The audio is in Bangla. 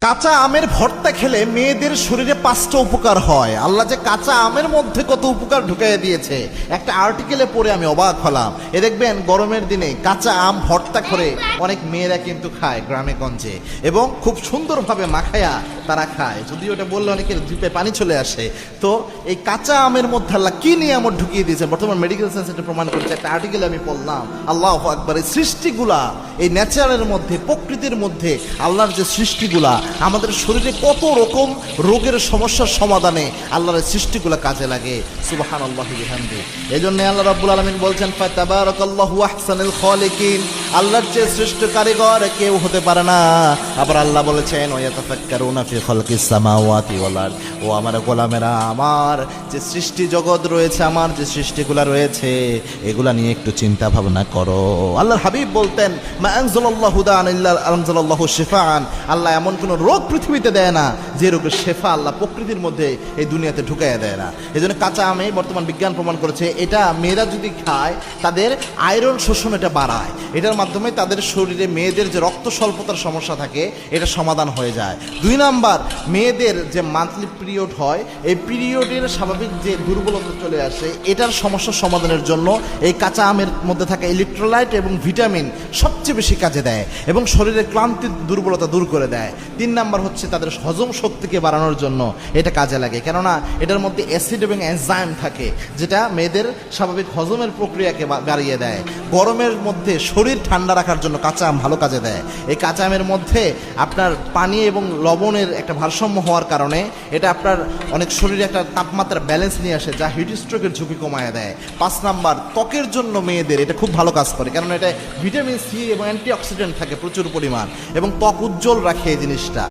কাঁচা আমের ভর্তা খেলে মেয়েদের শরীরে 5টা উপকার হয়। আল্লাহ যে কাঁচা আমের মধ্যে কত উপকার ঢুকাইয়া দিয়েছে, একটা আর্টিকেলে পড়ে আমি অবাক হলাম। এ দেখবেন গরমের দিনে কাঁচা আম ভর্তা করে অনেক মেয়েরা কিন্তু খায় গ্রামে গঞ্জে, এবং খুব সুন্দরভাবে মাখায়া তারা খায়। যদিও ওটা বললে অনেকের জিভে পানি চলে আসে। তো এই কাঁচা আমের মধ্যে আল্লাহ কি নিয়ামত ঢুকিয়ে দিয়েছে, বর্তমান মেডিকেল সায়েন্স এটা প্রমাণ করছে। একটা আর্টিকেলে আমি পড়লাম, আল্লাহু আকবার, এই সৃষ্টিগুলা, এই ন্যাচারের মধ্যে, প্রকৃতির মধ্যে আল্লাহর যে সৃষ্টিগুলা আমাদের শরীরে কত রকম রোগের সমস্যার সমাধানে আল্লাহর এই সৃষ্টিগুলা কাজে লাগে। সুবহানাল্লাহি ওয়া বিহামদিহি। এজন্য আল্লাহ রাব্বুল আলামিন বলছেন, ফাতাবারাকাল্লাহু আহসানুল খালিকিন, আল্লাহর চেয়ে শ্রেষ্ঠ কারিগর কেউ হতে পারে না। আবার আল্লাহ বলেছেন, ওয়া ইয়াতাফাক্কারুনা ফি খালকিস সামাওয়াতি ওয়াল আরদ, ও আমার গোলামেরা, আমার যে সৃষ্টি জগৎ রয়েছে, আমার যে সৃষ্টিগুলা রয়েছে, এগুলা নিয়ে একটু চিন্তা ভাবনা করো। আল্লাহর হাবিব বলতেন, মা আনজালাল্লাহু দান ইল্লা আনজালাল্লাহু শিফাআন, আল্লাহ এমন কোন রোগ পৃথিবীতে দেয় না যে রোগের শেফা আল্লাহ প্রকৃতির মধ্যে এই দুনিয়াতে ঢুকাইয়া দেয় না। এই জন্য কাঁচা আমে বর্তমান বিজ্ঞান প্রমাণ করেছে, এটা মেয়েরা যদি খায় তাদের আয়রন শোষণ এটা বাড়ায়, এটার মাধ্যমে তাদের শরীরে মেয়েদের যে রক্ত স্বল্পতার সমস্যা থাকে এটা সমাধান হয়ে যায়। 2 নাম্বার, মেয়েদের যে মান্থলি পিরিয়ড হয়, এই পিরিয়ডের স্বাভাবিক যে দুর্বলতা চলে আসে, এটার সমস্যার সমাধানের জন্য এই কাঁচা আমের মধ্যে থাকা ইলেকট্রোলাইট এবং ভিটামিন সবচেয়ে বেশি কাজে দেয় এবং শরীরের ক্লান্তির দুর্বলতা দূর করে দেয়। 3 নাম্বার হচ্ছে তাদের হজম শক্তিকে বাড়ানোর জন্য এটা কাজে লাগে, কেননা এটার মধ্যে অ্যাসিড এবং এনজাইম থাকে যেটা মেয়েদের স্বাভাবিক হজমের প্রক্রিয়াকে বাড়িয়ে দেয়। গরমের মধ্যে শরীর ঠান্ডা রাখার জন্য কাঁচা আম ভালো কাজে দেয়। এই কাঁচা আমের মধ্যে আপনার পানি এবং লবণের একটা ভারসাম্য হওয়ার কারণে এটা আপনার অনেক শরীরে একটা তাপমাত্রা ব্যালেন্স নিয়ে আসে, যা হিট স্ট্রোকের ঝুঁকি কমায় দেয়। 5 নাম্বার, ত্বকের জন্য মেয়েদের এটা খুব ভালো কাজ করে, কারণ এটা ভিটামিন সি এবং অ্যান্টিঅক্সিডেন্ট থাকে প্রচুর পরিমাণ, এবং ত্বক উজ্জ্বল রাখে এই জিনিসটা।